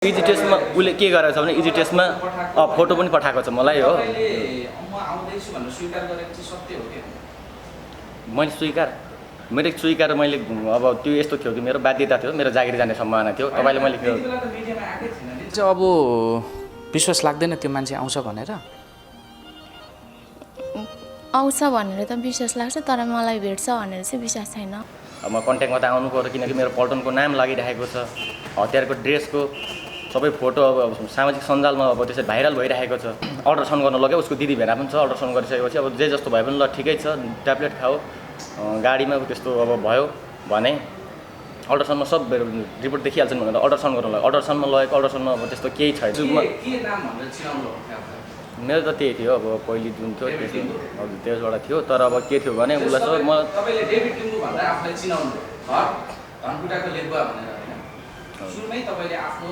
Easy टेस्टमा उसले के गरेको छ भने इजी टेस्टमा फोटो पनि पठाएको छ मलाई हो। मैले स्वीकार मैले अब त्यो यस्तो थियो कि मेरो बाध्यता थियो, मेरो जागिर जाने सम्भावना थियो। तपाईँले मैले अब विश्वास लाग्दैन त्यो मान्छे आउँछ भनेर? आउँछ भनेर त विश्वास लाग्छ, तर मलाई भेट्छ भनेर चाहिँ विश्वास छैन। म कन्ट्याक्टमा त आउनु पर्यो, किनकि मेरो पल्टनको नाम लागिरहेको छ, हतियारको ड्रेसको सबै फोटो अब सामाजिक सञ्जालमा अब त्यसरी भाइरल भइरहेको छ। अल्ट्रासाउन्ड गर्न लग्यो, उसको दिदी भेना पनि छ। अल्ट्रासाउन्ड गरिसकेपछि अब जे जस्तो भए पनि ल ठिकै छ, ट्याब्लेट खाऊ, गाडीमा त्यस्तो अब भयो भने अल्ट्रासाउन्डमा सब रिपोर्ट देखिहाल्छन् भनेर अल्ट्रासाउन्ड गर्न लाग्यो। अल्ट्रासाउन्डमा लगेको, अल्ट्रासाउन्डमा अब त्यस्तो केही छैन। मेरो त त्यही थियो, अब पहिले जुन थियो हजुर त्यसबाट थियो। तर अब के थियो भने उसलाई सबै म तपाईले डेभिड लिम्बू भन्दा आफूलाई चिनाउनु भयो धनकुटाको लेखुवा भनेर हैन, सुरुमै तपाईले आफ्नो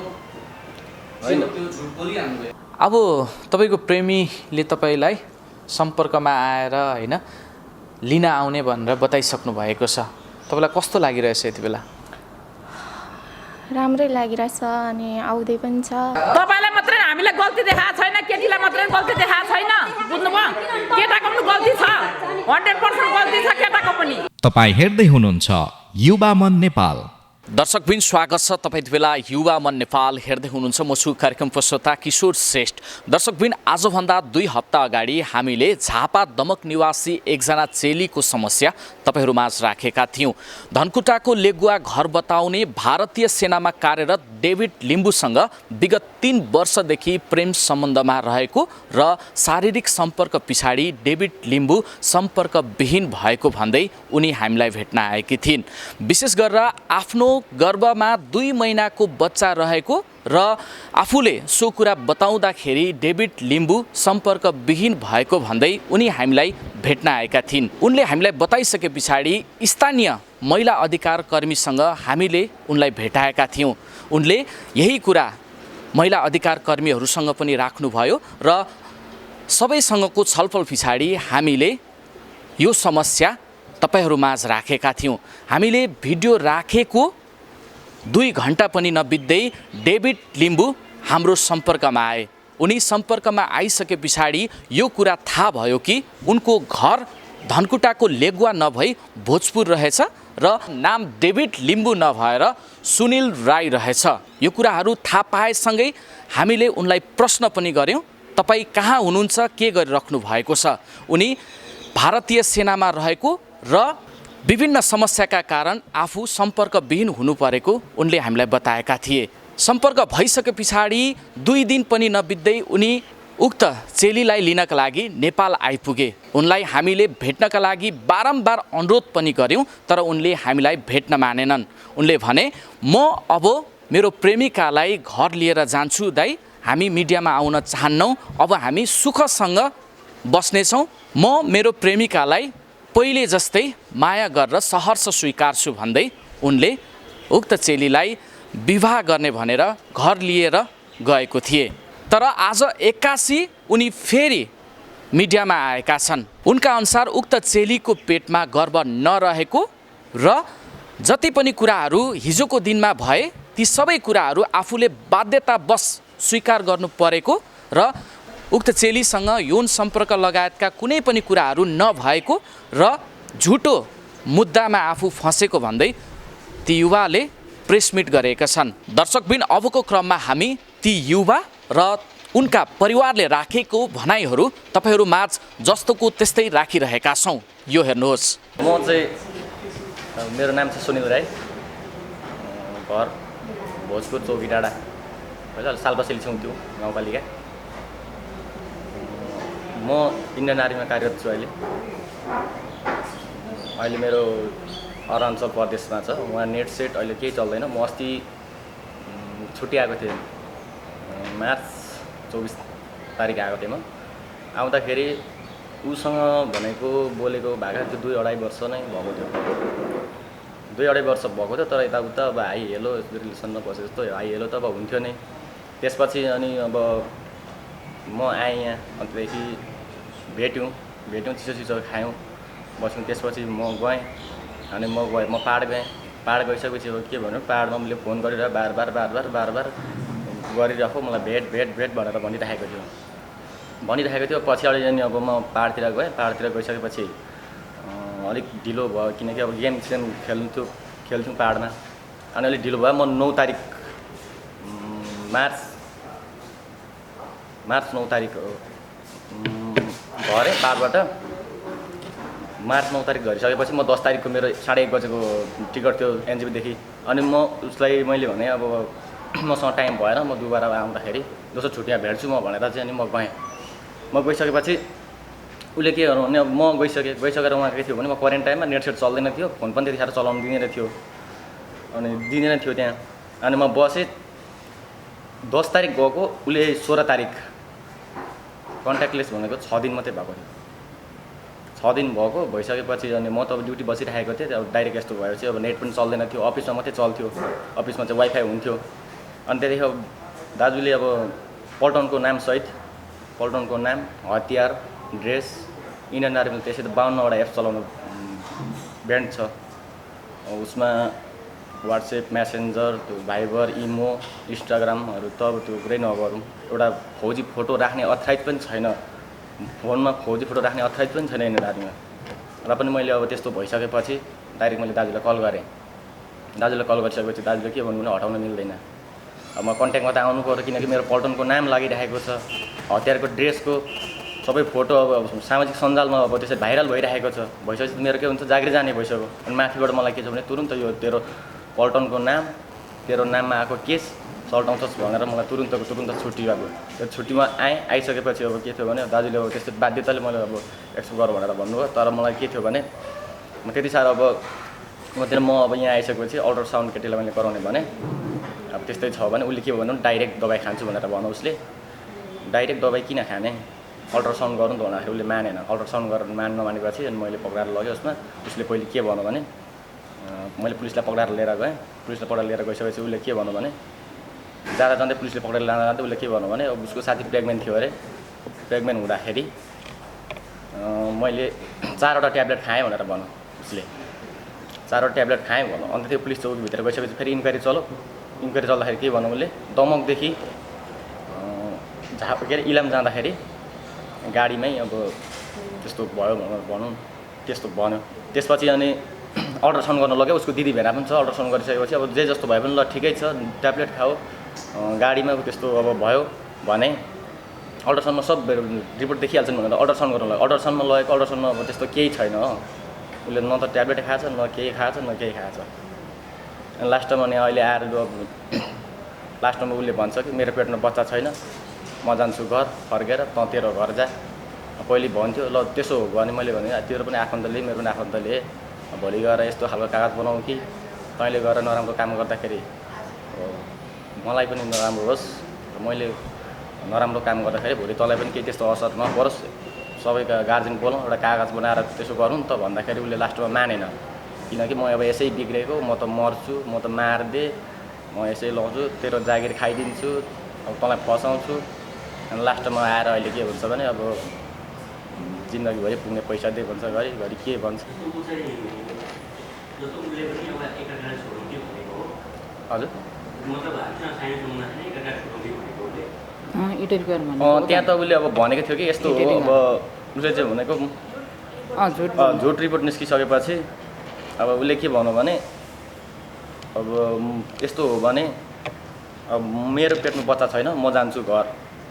होइन त्यो झुट बोलिहाल्नु भयो। अब तपाईँको प्रेमीले तपाईँलाई सम्पर्कमा आएर होइन लिन आउने भनेर बताइसक्नु भएको छ, तपाईँलाई कस्तो लागिरहेछ यति बेला? राम्रै लागिरहेछ अनि आउँदै पनि छ। तपाईलाई मात्रै हामीले गल्ती देखाएको छैन, केटीलाई मात्रै गल्ती देखाएको छैन, बुझ्नुभयो? केटाको पनि गल्ती छ, 100% गल्ती छ केटाको पनि। तपाईँ हेर्दै हुनुहुन्छ युवा मन नेपाल। दर्शकबिन स्वागत छ, तपाईँ यति बेला युवा मन नेपाल हेर्दै हुनुहुन्छ। म छु कार्यक्रम प्रस्तोता किशोर श्रेष्ठ। दर्शकबिन आजभन्दा 2 हप्ता अगाडि हामीले झापा दमक निवासी एकजना चेलीको समस्या तपाईँहरूमाझ राखेका थियौँ। धनकुटाको लेगुवा घर बताउने भारतीय सेनामा कार्यरत डेभिड लिम्बूसँग विगत 3 वर्षदेखि प्रेम सम्बन्धमा रहेको र शारीरिक सम्पर्क पछाडि डेभिड लिम्बू सम्पर्कविहीन भएको भन्दै उनी हामीलाई भेट्न आएकी थिइन्। विशेष गरेर आफ्नो गर्भमा 2 महिनाको बच्चा रहेको र आफूले सो कुरा बताउँदाखेरि डेभिड लिम्बू सम्पर्कविहीन भएको भन्दै उनी हामीलाई भेट्न आएका थिइन्। उनले हामीलाई बताइसके पछाडि स्थानीय महिला अधिकार कर्मीसँग हामीले उनलाई भेटाएका थियौँ। उनले यही कुरा महिला अधिकार कर्मीहरूसँग पनि राख्नुभयो र सबैसँगको छलफल पछाडि हामीले यो समस्या तपाईहरूमाझ राखेका थियौँ। हामीले भिडियो राखेको 2 घण्टा पनि नबित्दै डेभिड लिम्बू हाम्रो सम्पर्कमा आए। उनी सम्पर्कमा आइसके पछाडि यो कुरा थाहा भयो कि उनको घर धनकुटाको लेगुवा नभई भोजपुर रहेछ र नाम डेभिड लिम्बू नभएर सुनिल राई रहेछ। यो कुराहरू थाहा पाएसँगै हामीले उनलाई प्रश्न पनि गऱ्यौँ, तपाईँ कहाँ हुनुहुन्छ, के गरिराख्नु भएको छ? उनी भारतीय सेनामा रहेको र विभिन्न समस्याका कारण आफू सम्पर्कविहीन हुनु परेको उनले हामीलाई बताएका थिए। सम्पर्क भइसके पछाडि 2 दिन पनि नबित्दै उनी उक्त चेलीलाई लिनका लागि नेपाल आइपुगे। उनलाई हामीले भेट्नका लागि बारम्बार अनुरोध पनि गऱ्यौँ, तर उनले हामीलाई भेट्न मानेनन्। उनले भने म अब मेरो प्रेमिकालाई घर लिएर जान्छु दाइ, हामी मिडियामा आउन चाहन्नौँ, अब हामी सुखसँग बस्नेछौँ। म मेरो प्रेमिकालाई पहिले जस्तै माया गरेर सहर्ष स्वीकार्छु भन्दै उनले उक्त चेलीलाई विवाह गर्ने भनेर घर लिएर गएको थिए। तर आज 81 उनी फेरि मिडियामा आएका छन्। उनका अनुसार उक्त चेलीको पेटमा गर्भ नरहेको र जति पनि कुराहरू हिजोको दिनमा भए ती सबै कुराहरू आफूले बाध्यतावश स्वीकार गर्नु परेको र उक्त चेलीसँग यौन सम्पर्क लगायतका कुनै पनि कुराहरू नभएको र झुटो मुद्दामा आफू फँसेको भन्दै ती युवाले प्रेस मिट गरेका छन्। दर्शकबिन अबको क्रममा हामी ती युवा र उनका परिवारले राखेको भनाइहरू तपाईँहरू माझ जस्तोको त्यस्तै राखिरहेका छौँ। यो हेर्नुहोस्। म चाहिँ मेरो नाम चाहिँ सुनिल राई, घर भोजपुर चौकी डाँडा होइन, सालबसेली छेउ गाउँपालिका। म इन्डियन आर्मीमा कार्यरत छु। अहिले मेरो अरुणाचल प्रदेशमा छ, उहाँ नेट सेट अहिले केही चल्दैन। म अस्ति छुट्टी आएको थिएँ, मार्च 24 तारिक आएको थिएँ। म आउँदाखेरि उसँग भनेको बोलेको भएको त्यो 2-2.5 वर्ष नै भएको थियो। 2-2.5 वर्ष भएको थियो, तर यताउता अब हाई हेलो रिलेसनमा बसे जस्तो हाई हेलो त अब हुन्थ्यो नै। त्यसपछि अनि अब म आएँ यहाँ, अन्तदेखि भेट्यौँ चिसो खायौँ, बस्यौँ। त्यसपछि म गएँ, अनि म पाहाड गएँ। पाहाड गइसकेपछि अब के भन्नु, पाहाडमा मैले फोन गरेर बार बार गरिराख मलाई भेट भनेर भनिराखेको थियो पछाडि अनि अब म पाहाडतिर गएँ पाहाडतिर गइसकेपछि अलिक ढिलो भयो किनकि अब गेम खेल्थ्यौँ पाहाडमा अनि अलिक ढिलो भयो म 9 तारिक मार्च 9 तारिक घरेँ पाहाडबाट मार्च 9 तारिक गरिसकेपछि म 10 तारिकको मेरो 1:30 बजेको टिकट थियो एनजेपीदेखि अनि म उसलाई मैले भने अब मसँग टाइम भएन म दुबारा आउँदाखेरि दोस्रो छुट्टीमा भेट्छु म भनेर चाहिँ अनि म गएँ म गइसकेपछि उसले के गर्नु भने अब म गइसकेर उहाँ के थियो भने म क्वारेन्टाइनमा नेट सेट चल्दैन थियो फोन पनि त्यतिखेर चलाउनु दिँदैन थियो त्यहाँ अनि म बसेँ 10 तारिक गएको उसले 16 तारिक कन्ट्याक्टलेस भनेको 6 दिन मात्रै भएको थियो 6 दिन भएको भइसकेपछि अनि म त अब ड्युटी बसिरहेको थिएँ अब डाइरेक्ट यस्तो भएपछि अब नेट पनि चल्दैन थियो अफिसमा मात्रै चल्थ्यो अफिसमा चाहिँ वाइफाई हुन्थ्यो अनि त्यहाँदेखि अब दाजुले अब पल्टनको नाम हतियार ड्रेस इन्डियन आर्मीले त्यसै त 52वटा एप्स चलाउनु ब्यान्ड छ उसमा वाट्सएप मेसेन्जर त्यो भाइबर इमो इन्स्टाग्रामहरू त अब त्यो कुरै नगरौँ एउटा फौजी फोटो राख्ने अथराइज पनि छैन फोनमा फौजी फोटो राख्ने अथराइज पनि छैन इन्डियन आर्मीमा र पनि मैले अब त्यस्तो भइसकेपछि डाइरेक्ट मैले दाजुलाई कल गरेँ दाजुलाई कल गरिसकेपछि दाजुले के भन्नु भने हटाउन मिल्दैन अब म कन्ट्याक्टमा त आउनु पर्यो किनकि मेरो पल्टनको नाम लागिरहेको छ हतियारको ड्रेसको सबै फोटो अब सामाजिक सञ्जालमा अब त्यसरी भाइरल भइरहेको छ भइसकेपछि मेरो के हुन्छ जागिर जाने भइसक्यो अनि माथिबाट मलाई के छ भने तुरुन्त यो तेरो पल्टनको नाम तेरो नाममा आएको केस सल्टाउँछस् भनेर मलाई तुरुन्त छुट्टी भएको त्यो छुट्टीमा आइसकेपछि अब के थियो भने दाजुले अब त्यस्तो बाध्यताले मैले अब एक्सेप्ट गर भनेर भन्नुभयो तर मलाई के थियो भने म त्यति साह्रो अब म अब यहाँ आइसकेपछि अल्ट्रासाउन्ड केटीलाई मैले गराउने भने अब त्यस्तै छ भने उसले के भन्नु डाइरेक्ट दबाई खान्छु भनेर भन्नु उसले डाइरेक्ट दबाई किन खाने अल्ट्रासाउन्ड गरौँ त भन्दाखेरि उसले मानेन अल्ट्रासाउन्ड गरेर नमानेपछि अनि मैले पक्राएर लगेँ उसमा उसले पहिले के भन्यो भने मैले पुलिसलाई पक्राएर लिएर गएँ गइसकेपछि उसले के भन्यो भने जाँदै पुलिसले पक्रेर लाँदा उसले के भन्यो भने अब उसको साथी प्रेग्नेन्ट थियो अरे प्रेग्नेन्ट हुँदाखेरि मैले 4वटा ट्याब्लेट खाएँ भनेर भन्यो उसले 4वटा ट्याब्लेट खाएँ भन्यो अन्त त्यो पुलिस चौकीभित्र गइसकेपछि फेरि इन्क्वायरी चल्दाखेरि के भन्यो उसले दमकदेखि के अरे इलाम जाँदाखेरि गाडीमै अब त्यस्तो भयो भनौँ त्यस्तो भन्यो त्यसपछि अनि अल्ट्रासाउन्ड गर्न लग्यो उसको दिदी भेडा पनि छ अल्ट्रासाउन्ड गरिसकेपछि अब जे जस्तो भए पनि ल ठिकै छ ट्याब्लेट खाऊ गाडीमा त्यस्तो अब भयो भने अल्ट्रासाउन्डमा सब रिपोर्ट देखिहाल्छन् भनेर अल्ट्रासाउन्ड गर्न लाग्यो अल्ट्रासाउन्डमा लगेको अल्ट्रासाउन्डमा अब त्यस्तो केही छैन उसले न त ट्याब्लेट खाएछ न केही खाएछ अनि लास्टमा अनि अहिले आएर लास्टमा उसले भन्छ कि मेरो पेटमा बच्चा छैन म जान्छु घर फर्केर तँ तेरो घर जा पहिले भन्थ्यो ल त्यसो हो भने मैले भने तेरो पनि आफन्तले मेरो पनि आफन्तले भोलि गएर यस्तो खालको कागज बनाऊ कि तैँले गएर नराम्रो काम गर्दाखेरि मलाई पनि नराम्रो होस् मैले नराम्रो काम गर्दाखेरि भोलि तँलाई पनि केही त्यस्तो असर नपरोस् सबैका गार्जेन बोलाउँ एउटा कागज बनाएर त्यसो गरौँ त भन्दाखेरि उसले लास्टमा मानेन किनकि म अब यसै बिग्रेको म त मर्छु म त मारिदिए म यसै लाउँछु तेरो जागिर खाइदिन्छु अब तँलाई फसाउँछु अनि लास्टमा आएर अहिले के भन्छ भने अब जिन्दगीभरि पुग्ने पैसा दे भन्छ घरि के भन्छ हजुर त्यहाँ त उसले अब भनेको थियो कि यस्तो हो अब उसले चाहिँ भनेको झुट रिपोर्ट निस्किसकेपछि अब उसले के भन्यो भने अब यस्तो हो भने अब मेरो पेटमा बच्चा छैन म जान्छु घर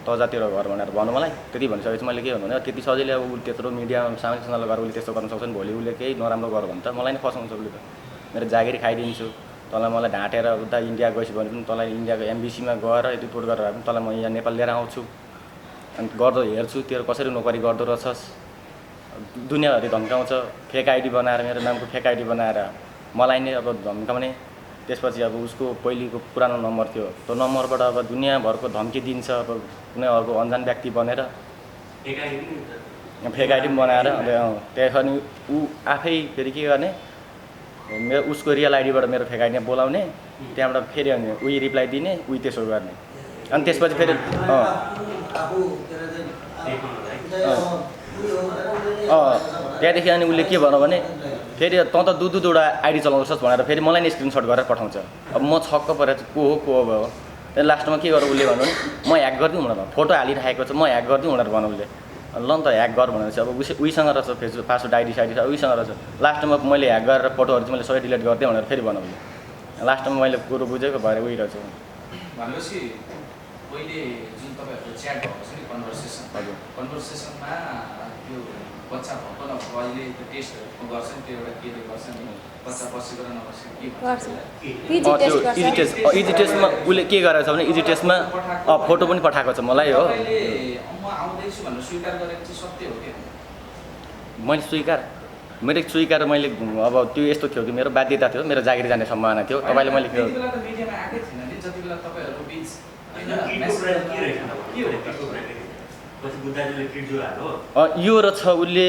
त जातिर घर भनेर भन्नु मलाई त्यति भनिसकेपछि मैले के भन्नु भने त्यति सजिलै अब उसले त्यत्रो मिडिया सामाजिक सञ्जालमा गएर उसले त्यस्तो गर्न सक्छन् भोलि उसले केही नराम्रो गर भने त मलाई नै फसाउँछ उसले त मेरो जागिर खाइदिन्छु तँलाई मलाई ढाँटेर उता इन्डिया गएपछि भने पनि तँलाई इन्डियाको एमबिसीमा गएर रिपोर्ट गरेर पनि तँलाई म यहाँ नेपाल लिएर आउँछु अनि गर्दो हेर्छु तेरो कसरी नोकरी गर्दो रहेछस् दुनियाँभरि धम्काउँछ फेक आइडी बनाएर मेरो नामको फेक आइडी बनाएर मलाई नै अब धम्काउने त्यसपछि अब उसको पहिलेको पुरानो नम्बर थियो त्यो नम्बरबाट अब दुनियाँभरको धम्की दिन्छ अब कुनै अर्को अन्जान व्यक्ति बनेर फेक आइडी पनि बनाएर त्यहाँखेरि ऊ आफै फेरि के गर्ने मेरो उसको रियल आइडीबाट मेरो फेक आइडी बोलाउने त्यहाँबाट फेरि अनि उही रिप्लाई दिने उही त्यसो गर्ने अनि त्यसपछि फेरि त्यहाँदेखि अनि उसले के भन्यो भने फेरि तँ त दुईवटा आइडी चलाउँछस् भनेर फेरि मलाई नै स्क्रिनसट गरेर पठाउँछ अब म छक्क परेर को हो भयो त्यहाँदेखि लास्टमा के गरेर उसले भन्नु म ह्याक गरिदिउँ भनेर फोटो हालिराखेको छ म ह्याक गरिदिउँ भनेर भन्नु उसले ल नि त ह्याक गर भनेर चाहिँ अब उहीसँग रहेछ फेसबुक पासवर्ड आइडी साइडी छ उहीसँग रहेछ लास्टमा मैले ह्याक गरेर फोटोहरू चाहिँ मैले सबै डिलिट गरिदिएँ भनेर फेरि भन्नु उसले लास्टमा मैले कुरो बुझेको भएर उही रहेछ भनेपछि पहिले जुन तपाईँहरूको च्याट भएको छ नि कन्भर्सेसन हजुर कन्भर्सेसनमा त्यो बच्चा भएको नभएको अहिले त्यो टेस्ट गर्छ नि त्यो एउटा के गर्छ नि बच्चा बसेको र नबसेको के इजी टेस्टमा उसले के गरेको छ भने इजी टेस्टमा फोटो पनि पठाएको छ मलाई हो म आउँदैछु भनेर स्वीकार गरेको चाहिँ सत्य हो के मैले स्वीकार मैले अब त्यो यस्तो थियो कि मेरो बाध्यता थियो मेरो जागिर जाने सम्भावना थियो तपाईँले मैले त्यति बेला त मिडियामा आएकै थिएन नि जति बेला तपाईँहरूको बिच यो रहेछ उसले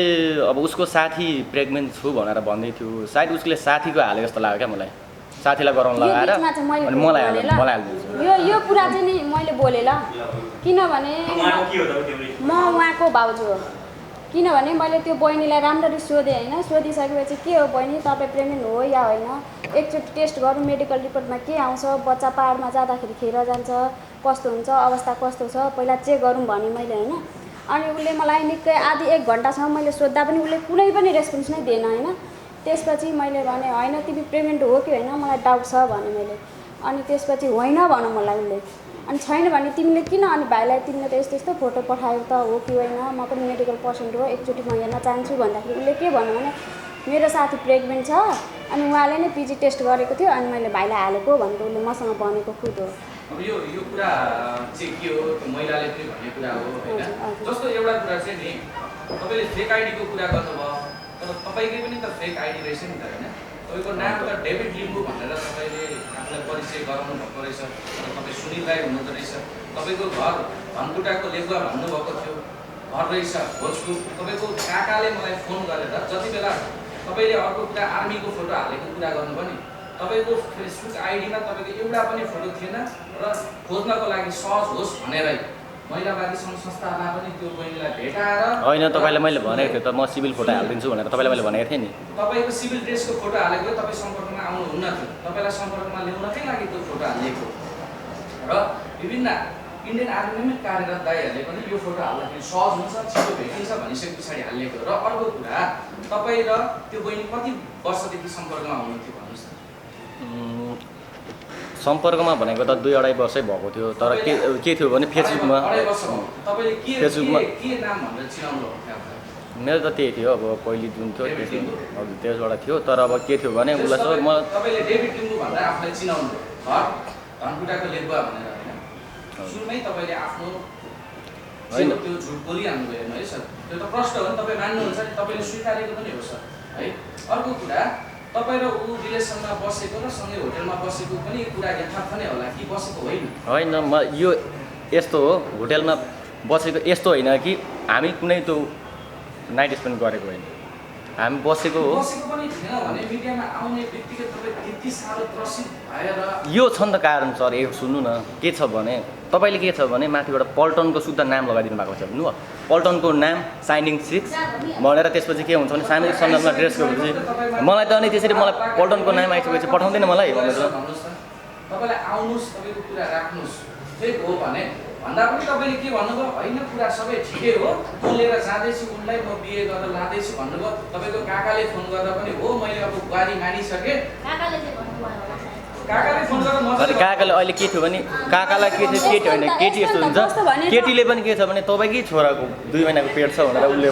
अब उसको साथी प्रेग्नेन्ट छु भनेर भन्दै थियो सायद उसले साथीको हाले जस्तो लाग्यो क्या मलाई साथीलाई गराउन लगाएर अनि मलाई हालिदिन्छु यो कुरा चाहिँ नि मैले बोलेँ ल किनभने म उहाँको भाउजू हो किनभने मैले त्यो बहिनीलाई राम्ररी सोधेँ होइन सोधिसकेपछि के हो बहिनी तपाईँ प्रेग्नेन्ट हो या होइन एकचोटि टेस्ट गरौँ मेडिकल रिपोर्टमा के आउँछ बच्चा पाहाडमा जाँदाखेरि खेर जान्छ कस्तो हुन्छ अवस्था कस्तो छ पहिला चेक गरौँ भने मैले होइन अनि उसले मलाई निकै आधी 1 घन्टासम्म मैले सोद्धा पनि उसले कुनै पनि रेस्पोन्स नै दिएन होइन त्यसपछि मैले भने होइन तिमी प्रेग्नेन्ट हो कि होइन मलाई डाउट छ भने मैले अनि त्यसपछि होइन भनौँ मलाई उसले अनि छैन भने तिमीले किन अनि भाइलाई तिमीले त यस्तो यस्तो फोटो पठायो त हो कि होइन म पनि मेडिकल पेसेन्ट हो एकचोटि म हेर्न चाहन्छु भन्दाखेरि उसले के भन्यो भने मेरो साथी प्रेग्नेन्ट छ अनि उहाँले नै पिजी टेस्ट गरेको थियो अनि मैले भाइलाई हालेको भनेर उसले मसँग भनेको खुद हो अब यो कुरा चाहिँ के हो महिलाले पनि भन्ने कुरा हो होइन जस्तो एउटा कुरा चाहिँ नि तपाईँले फेक आइडीको कुरा गर्नुभयो तर तपाईँकै पनि त फेक आइडी रहेछ नि त होइन तपाईँको नाम त डेभिड लिम्बू भनेर तपाईँले आफूलाई परिचय गराउनु भएको रहेछ र तपाईँ सुनिल राई हुनुहुँदो रहेछ तपाईँको घर धनकुटाको लेखुवा भन्नुभएको थियो घर रहेछ भोजपुर तपाईँको काकाले मलाई फोन गरेर जति बेला तपाईँले अर्को कुरा आर्मीको फोटो हालेको कुरा गर्नुभयो नि तपाईँको फेसबुक आइडीमा तपाईँको एउटा पनि फोटो थिएन र खोज्नको लागि सहज होस् भनेरै महिलावादी सङ्घ संस्थामा पनि त्यो बहिनीलाई भेटाएर होइन तपाईँलाई मैले भनेको थिएँ त म सिभिल फोटो हालिदिन्छु भनेर तपाईँलाई मैले भनेको थिएँ नि तपाईँको सिभिल ड्रेसको फोटो हालेको तपाईँ सम्पर्कमा आउनुहुन्न थियो तपाईँलाई सम्पर्कमा ल्याउनकै लागि त्यो फोटो हालिएको र विभिन्न इन्डियन आर्मीमै कार्यरत दाइहरूले पनि यो फोटो हाल्दाखेरि सहज हुन्छ छिटो भेटिन्छ भनिसके पछाडि हालिएको र अर्को कुरा तपाईँ र त्यो बहिनी कति वर्षदेखि सम्पर्कमा हुनुहुन्थ्यो भन्नुहोस् न सम्पर्कमा भनेको त 2-2.5 वर्षै भएको थियो तर के थियो भने फेसबुकमा मेरो त त्यही थियो अब पहिले जुन थियो हजुर त्यसबाट थियो तर अब के थियो भने उसलाई म तपाईँले डेभिड लिम्बू भन्दा आफूलाई चिनाउनु घर धनकुटाको लेखुवा भनेर होइन सुरुमै तपाईँले आफ्नो त्यो झुट बोलिहाल्नु भयो है सर त्यो त प्रश्न हो नि तपाईँ मान्नुहुन्छ नि तपाईँले स्वीकारेको पनि हो सर है अर्को कुरा तपाईँ र ऊ रिलेसनमा बसेको र सँगै होटेलमा बसेको पनि कुरा यथार्थ नै होला कि बसेको होइन म यो यस्तो हो होटेलमा बसेको यस्तो होइन कि हामी कुनै त्यो नाइट स्पेन्ड गरेको होइन हामी बसेको हो पनि थिएन भने मिडियामा आउने बित्तिकै तपाईँ त्यति साह्रो प्रसिद्ध भएर यो छ नि त कारण सर यो सुन्नु न के छ भने तपाईँले के छ भने माथिबाट पल्टनको शुद्ध नाम लगाइदिनु भएको छ भन्नु पल्टनको नाम साइनिङ 6 भनेर त्यसपछि के हुन्छ भने सामाजिक सञ्जालमा ड्रेस गरेपछि मलाई त अनि त्यसरी मलाई पल्टनको नाम आइसकेपछि पठाउँदैन मलाई तपाईँलाई आउनुहोस् तपाईँको कुरा राख्नुहोस् फेक हो भने भन्दा पनि तपाईँले के भन्नुभयो होइन कुरा सबै ठिकै हो म लिएर जाँदैछु उनलाई म बिहे गरेर लाँदैछु भन्नुभयो तपाईँको काकाले फोन गर्दा पनि हो मैले अब बुहारी मानिसकेँ काकाले फोन गरेर काकाले अहिले के थियो भने काकालाई के थियो केटी होइन केटी यस्तो हुन्छ केटीले पनि के छ भने तपाईँकै छोराको 2 महिनाको पेट छ भनेर उसले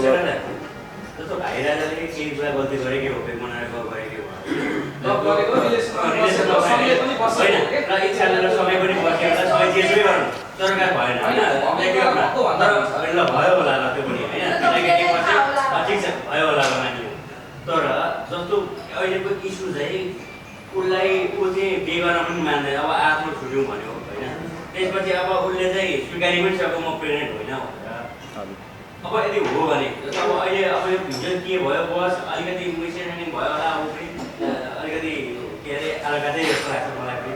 तर जस्तो अहिलेको इस्यु चाहिँ उसलाई ऊ चाहिँ बिहे गर्न पनि मान्दैन अब आफ्नो छुट्यौँ भन्यो होइन त्यसपछि अब उसले चाहिँ स्वीकारी पनि सक्यो म प्रेग्नेन्ट होइन भनेर अब यदि हो भने अब अहिले अब यो भिजन के भयो बस अलिकति मिसअन्डरस्ट्यान्डिङ भयो होला अब पनि अलिकति के अरे अलगतै जस्तो लाग्छ मलाई पनि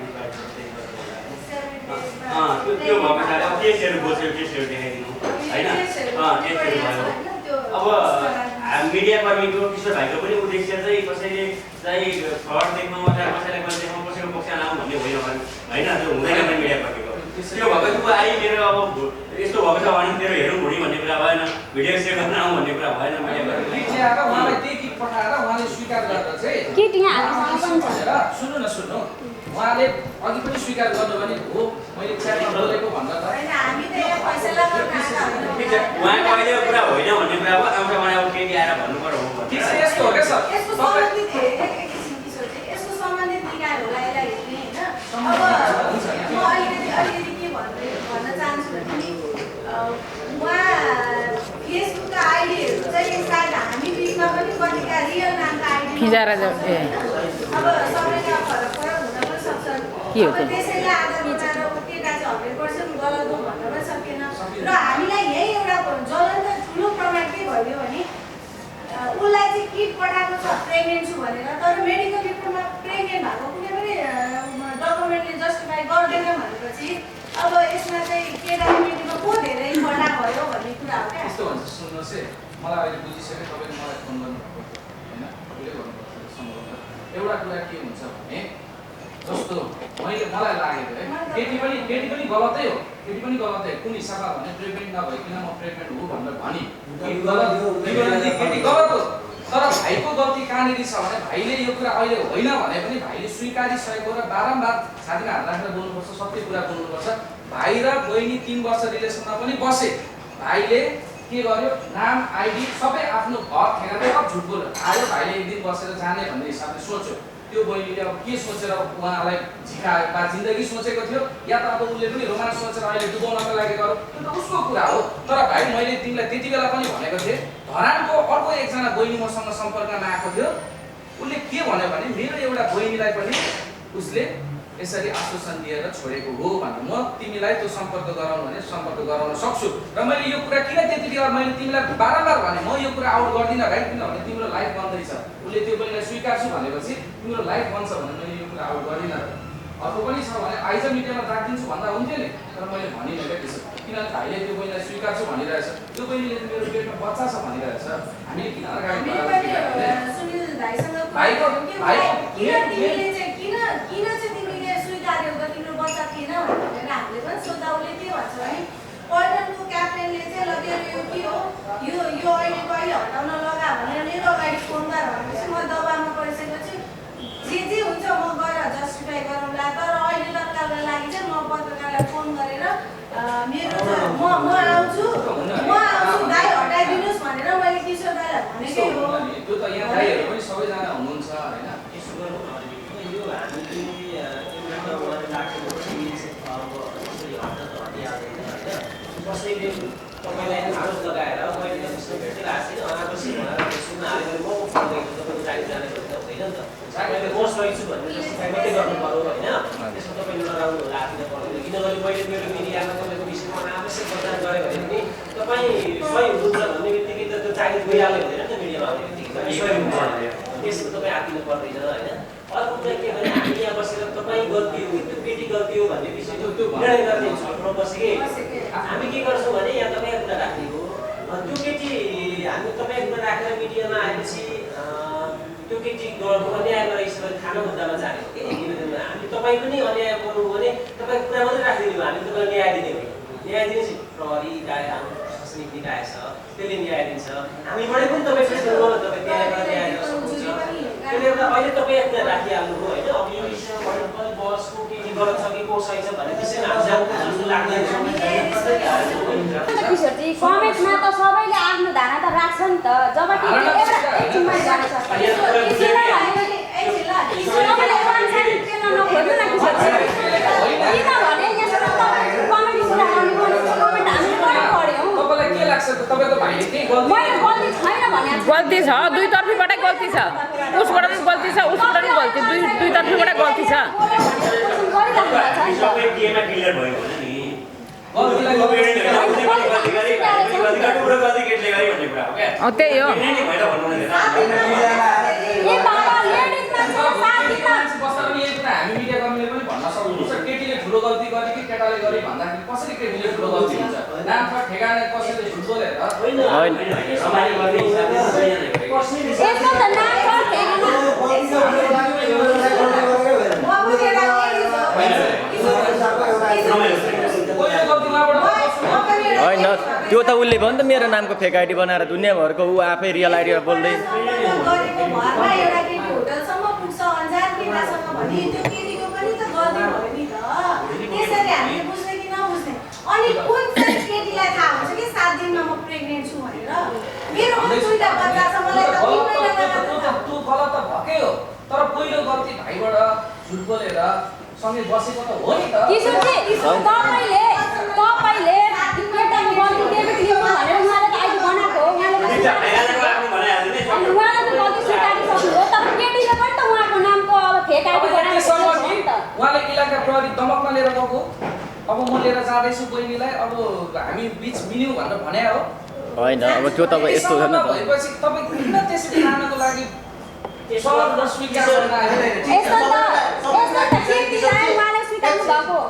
त्यो भएको कारणले अब टेस्टहरू बस्यो टेस्टहरू देखाइदिनु होइन टेस्टहरू भयो अब मिडियाकर्मीको किशोर भाइको पनि उद्देश्य चाहिँ कसैले चाहिँ फ्रड देख्नु अथवा कसैलाई कसैको पक्ष नआउँ भन्ने होइन त्यो हुँदैन मिडियाकर्मीको त्यो भएको ऊ आई मेरो अब यस्तो भएको छ भने तेरो हेरौँ भुँडी भन्ने कुरा भएन, भिडियो सेयर गर्न आउँ भन्ने कुरा भएन। उहाँलाई त्यही किट पठाएर उहाँले स्वीकार गरेर चाहिँ किट यहाँ हामीसँग पनि छ। सुन्नु उहाँले अघि पनि स्वीकार गर्नु भने हो मैले च्याटमा बोलेको भन्दा त उहाँको अहिले कुरा होइन भन्ने कुरा हो, आउँछ भने अब केटी आएर भन्नु पर्यो हो ठिक छ। यस्तो हो क्या सर, खिजाएर के हो र हामीलाई यही एउटा ज्वलन्त ठुलो प्रमाण के भयो भने उसलाई चाहिँ किट पठाएको छ प्रेग्नेन्ट छु भनेर, तर मेडिकल रिपोर्टमा प्रेग्नेन्ट भएको कुनै पनि डकुमेन्टले जस्टिफाई गर्दैन भनेपछि अब यसमा चाहिँ केटाकेटीमा को धेरै बढा भयो भन्ने कुरा हो क्या। यस्तो भन्छ, सुन्नुहोस् है, मलाई अहिले बुझिसक्यो तपाईँले मलाई फोन गर्नुभएको होइन, तपाईँले गर्नुपर्छ सम्भवतः। एउटा कुरा के हुन्छ भने जस्तो मलाई लागेको है केटी पनि गलतै हो, केटी पनि गलतै हो। कुन हिसाबमा भने प्रेग्नेन्ट नभइकन म प्रेग्नेन्ट हो भनेर भनी केटी गलत हो। तर भाइको गल्ती कहाँनिर छ भने भाइले यो कुरा अहिले होइन भने पनि भाइले स्वीकारिसकेको र बारम्बार छातीमा हात राखेर बोल्नुपर्छ, सत्य कुरा बोल्नुपर्छ। भाइ र बहिनी 3 वर्ष रिलेसनमा पनि बसे, भाइले के गर्यो नाम आइडी सबै आफ्नो घर ठेगाना सब झुट बोल्यो। आयो भाइले एक दिन बसेर जाने भन्ने हिसाबले सोच्यो, त्यो बहिनीले अब के सोचेर उहाँलाई झिकायो बा जिन्दगी सोचेको थियो या त अब उसले पनि रोमान्स सोचेर अहिले डुबाउनको लागि गर्यो, त्यो त उसको कुरा हो। तर भाइ मैले तिमीलाई त्यति बेला पनि भनेको थिएँ, धरानको अर्को एकजना बहिनी मसँग सम्पर्कमा आएको थियो, उसले के भन्यो भने मेरो एउटा बहिनीलाई पनि उसले यसरी आश्वासन दिएर छोडेको हो भने म तिमीलाई त्यो सम्पर्क गराउनु भने सम्पर्क गराउन सक्छु। र मैले यो कुरा किन त्यति बेला मैले तिमीलाई बारम्बार भने म यो कुरा आउट गर्दिनँ भाइ, किनभने तिम्रो लाइफ बन्दैछ। उसले त्यो बहिनीलाई स्वीकार्छु भनेपछि तिम्रो लाइफ बन्छ भने मैले यो कुरा आउट गर्दिनँ। अर्को पनि छ भने आइज मिडियामा राखिदिन्छु भन्दा हुन्थ्यो नि, तर मैले भनिनँ क्या त्यसो, किनभने भाइले त्यो बहिनीलाई स्वीकार्छु भनिरहेछ, त्यो बहिनीले मेरो पेटमा बच्चा छ भनिरहेछ। हामीले किन अगाडि तिम्रो बच्चा थिएन भनेर हामीले पनि सोद्धा उसले के भन्छ भने पर्यटनको क्याप्टेनले चाहिँ लगेर यो के हो यो अहिले कहिले हटाउन लगा भनेर मेरो अगाडि फोन गर भनेपछि म दबाबमा परिसकेपछि जे हुन्छ म गएर जस्टिफाई गरौँला। तर अहिले तत्कालका लागि चाहिँ म पत्रकारलाई फोन गरेर मेरो म आउँछु दाइ हटाइदिनुहोस् भनेर मैले किशोर दाइलाई भनेकै हो। त्यो त यहाँ दाइहरू पनि सबैजना हुनुहुन्छ होइन, कसैले तपाईँलाई आरोप लगाएर मैले त्यसको भेटिरहेको छैन अनावश्यक भनेर सुन्न हाल्यो भने म फोन गरेको तपाईँको जागिर जाने होइन नि त। मैले कोर्स रहेछु भनेर जस्टिफाई मात्रै गर्नु पऱ्यो होइन, त्यसमा तपाईँले नराउनु होला आफूले पर्दैन। किनभने मैले मेरो मिडियामा तपाईँको विषयमा अनावश्यक प्रचार गरेँ भने पनि तपाईँ सही हुनुहुन्छ भन्ने बित्तिकै त त्यो जागिर गइहाल्यो हुँदैन नि त मिडियामा आउने बित्तिकै त्यसमा तपाईँ आत्तिनु पर्दैन होइन। अर्को चाहिँ के भने हामी यहाँ बसेर तपाईँ गल्ती हो त्यो केटी गल्ती हो भन्ने विषय त्यो निर्णय गर्ने छलफलमा बसेकै हामी के गर्छौँ भने यहाँ तपाईँको कुरा राख्ने हो। त्यो केटी हामी तपाईँको कुरा राखेर मिडियामा आएपछि त्यो केटी अन्याय गरेको भने खाना मुद्दामा जाने हो कि हामी तपाईँ पनि अन्याय गर्नु भने तपाईँको कुरा मात्रै राखिदिनु भयो, हामी तपाईँलाई न्याय दिने हो। न्याय दिने चाहिँ प्रहरी निकाय हाम्रो प्रशासनिक निकाय छ त्यसले न्याय दिन्छ, हामीबाटै पनि तपाईँ फेस गर्नु होला, तपाईँ त्यहाँबाट न्याय दिन सक्नुहुन्छ। त्यसले गर्दा अहिले तपाईँ एक कुरा राखिहाल्नु हो होइन। अब यो विषयमा पनि बसको केटी गलत छ कि को सही छ भन्ने विषयमा हामी जान्नु जस्तो लाग्दैन। किशोरजी कमेन्टमा त सबैले आफ्नो धारणा त राख्छ नि त, जब कि एउटा एकछिनमा जान्छ गल्ती छ, दुईतर्फीबाटै गल्ती छ, उसबाट पनि गल्ती छ उसबाट पनि गल्ती, दुईतर्फीबाटै गल्ती छ। त्यही हो हामी मिडिया कर्मीले पनि भन्न सक्नुहुन्छ केटीले ठुलो गल्ती गरे कि केटाले गरे भन्दाखेरि कसरी केटीले ठुलो गल्ती हुन्छ? नाममा ठेगाना कसैले झुट बोलेर होइन होइन त्यो त उसले भयो नि त मेरो नामको फेक आइडी बनाएर दुनियाँभरको ऊ आफै रियल आइडी बोल्दै गरेको भरमा एउटा केटी होटलसम्म पुग्छ अन्जान केटासँग भने त्यो केटीको पनि त गल्ती भयो नि त त्यसरी हामीले बुझ्ने कि नबुझ्ने अनि कुन चाहिँ केटीलाई थाहा हुन्छ कि 7 दिनमा म प्रेग्नेन्ट छु भनेर मेरो पनि दुईटा बच्चा छ मलाई त 3 महिना त्यो गलत त भकै हो तर पहिलो गल्ती भाइबाट झुट बोलेर सँगै बसेको त हो नि त किशोरजी तपाईले केटाको गल्ती डेबिट लिनु भनेर उहाँले त आइडी बनाएको हो उहाँले त गल्ती स्वीकारिसक्नु हो तर केटीले पनि त उहाँको नामको अब फेक आइडी बनाएको छ नि त उहाँले इलाका प्रहरी दमकमा लिएर गएको अब म लिएर जाँदैछु बहिनीलाई अब हामी बिच मिल्यौँ भनेर भने हो होइन अब त्यो त यस्तो हो नि त भएपछि तपाईँ किन त्यसरी लानको लागि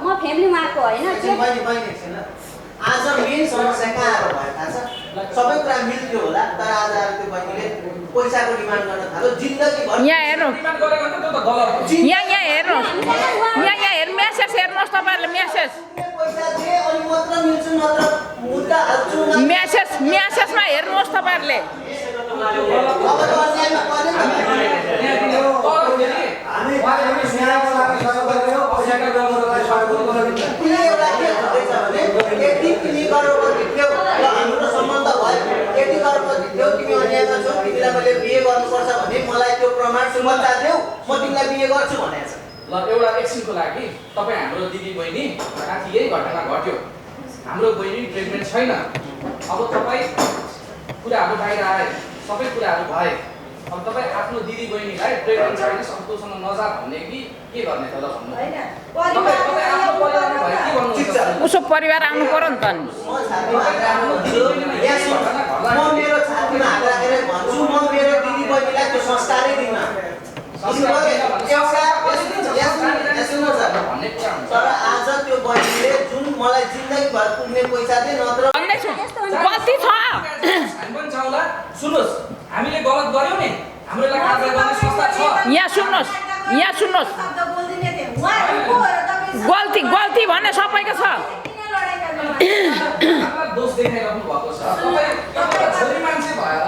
म फ्यामिली उहाँको होइन आज मेन समस्या कहाँ आएर भयो थाहा छ सबै कुरा मिल्थ्यो होला तर आज त्यो बहिनीले पैसाको डिमान्ड गर्न थाल्यो जिन्दगीभर यहाँ हेर्नु यहाँ हेर्नु यहाँ हेर्नु मेसेज हेर्नुहोस् तपाईँहरूले मेसेज पैसा दिए अनि मात्र मिल्छु नत्र मुद्दा हाल्छु मेसेजमा हेर्नुहोस् तपाईँहरूले अब त अन्यायमा सम्बन्ध भयो 80 करोडको थियो तिमी अन्यायमा छौ तिमीलाई मैले बिहे गर्नुपर्छ भने मलाई त्यो प्रमाण सुमता देऊ म तिमीलाई बिहे गर्छु भनेको छ ल एउटा एकछिनको लागि तपाईँ हाम्रो दिदी बहिनी माथि यही घटना घट्यो हाम्रो बहिनी प्रेग्नेन्ट छैन अब तपाईँ कुराहरू बाहिर आए सबै कुराहरू भए अब तपाईँ आफ्नो दिदी बहिनीलाई प्रेग्नेन्ट छैन सन्तोषसँग नजा भन्ने कि के गर्ने त ल भन्नु उसो परिवार आउनु पर्यो नि त म मेरो छातीमा हात राखेर भन्छु म मेरो दिदी बहिनीलाई त्यो संस्कारै दिन तर आज त्यो बहिनीले जुन मलाई जिन्दगीभर पुग्ने पैसा दिए नत्र गल्ती छ सुन्नुहोस् हामीले गलत गर्यौँ नि हाम्रो लागि कारबाही गर्ने संस्था छ यहाँ सुन्नुहोस् गल्ती भन्ने सबैको छ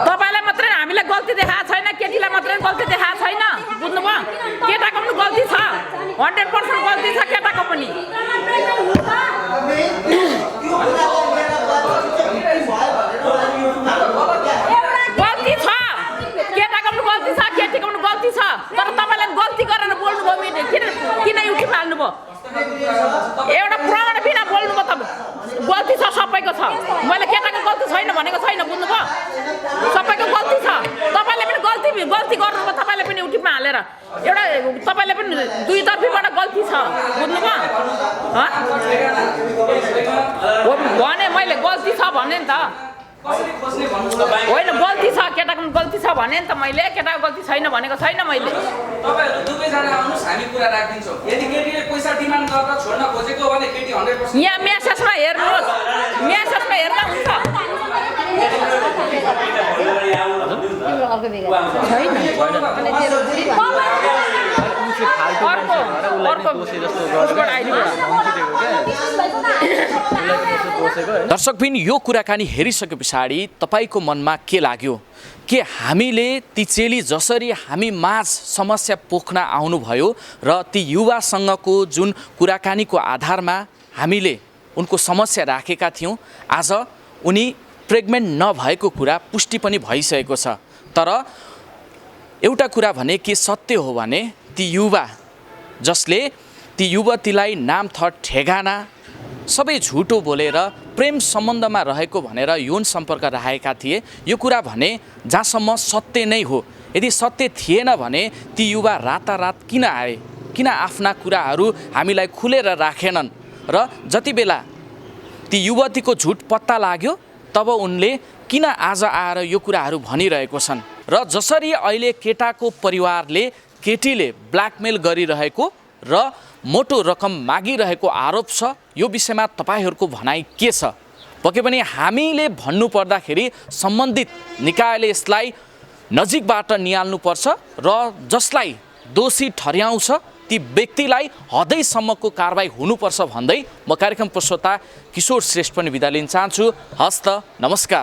तपाईँलाई मात्रै हामीलाई गल्ती देखाएको छैन केटीलाई मात्रै गल्ती देखाएको छैन बुझ्नुभयो केटाको पनि गल्ती छ 100% गल्ती छ केटाको पनि गल्ती छ केटाको पनि गल्ती छ केटीको पनि गल्ती छ तर तपाईँले गल्ती गरेर बोल्नुभयो किन युट्युब हाल्नुभयो एउटा प्रमाण बिना बोल्नुभयो तपाईँ गल्ती छ सबैको छ मैले केटाको गल्ती छैन भनेको छैन बुझ्नुभयो सबैको गल्ती छ तपाईँले पनि गल्ती गर्नुभयो तपाईँले पनि युट्युबमा हालेर एउटा तपाईँले पनि दुईतर्फीबाट गल्ती छ बुझ्नुभयो भने मैले गल्ती छ भने नि त होइन गल्ती छ केटाको गल्ती छ भने नि त मैले केटाको गल्ती छैन भनेको छैन मैले तपाईहरु दुवैजना आउनुस् हामी कुरा राख्दिन्छौँ यदि केटीले पैसा डिमान्ड गर्दा छोड्न खोजेको भने केटी 100% यहाँ मेसेजमा हेर्नुहोस् मेसेजमा हेर्दा हुन्छ दर्शकबिन यो कुराकानी हेरिसके पछाडि तपाईको मनमा के लाग्यो के हामीले ती चेली जसरी हामी माझ समस्या पोख्न आउनुभयो र ती युवासँगको जुन कुराकानीको आधारमा हामीले उनको समस्या राखेका थियौँ आज उनी प्रेग्नेन्ट नभएको कुरा पुष्टि पनि भइसकेको छ तर एउटा कुरा भने के सत्य हो भने ती युवा जसले ती युवतीलाई नाम थर ठेगाना सबै झुटो बोलेर प्रेम सम्बन्धमा रहेको भनेर यौन सम्पर्क राखेका थिए यो कुरा भने जहाँसम्म सत्य नै हो यदि सत्य थिएन भने ती युवा रातारात किन आए किन आफ्ना कुराहरू हामीलाई खुलेर राखेनन् र जति बेला ती युवतीको झुट पत्ता लाग्यो तब उनले किन आज आएर यो कुराहरू भनिरहेको छन् र जसरी अहिले केटाको परिवारले केटीले ब्ल्याकमेल गरिरहेको र मोटो रकम मागिरहेको आरोप छ यो विषयमा तपाईहरुको भनाइ के छ पक्कै पनि हामीले भन्नु पर्दाखेरि सम्बन्धित निकायले यसलाई नजिकबाट निहाल्नुपर्छ र जसलाई दोषी ठहर्याउँछ ती व्यक्तिलाई हदैसम्मको कारबाही हुनुपर्छ भन्दै म कार्यक्रम प्रस्तोता किशोर श्रेष्ठ पनि बिदा लिन चाहन्छु। हस्त नमस्कार।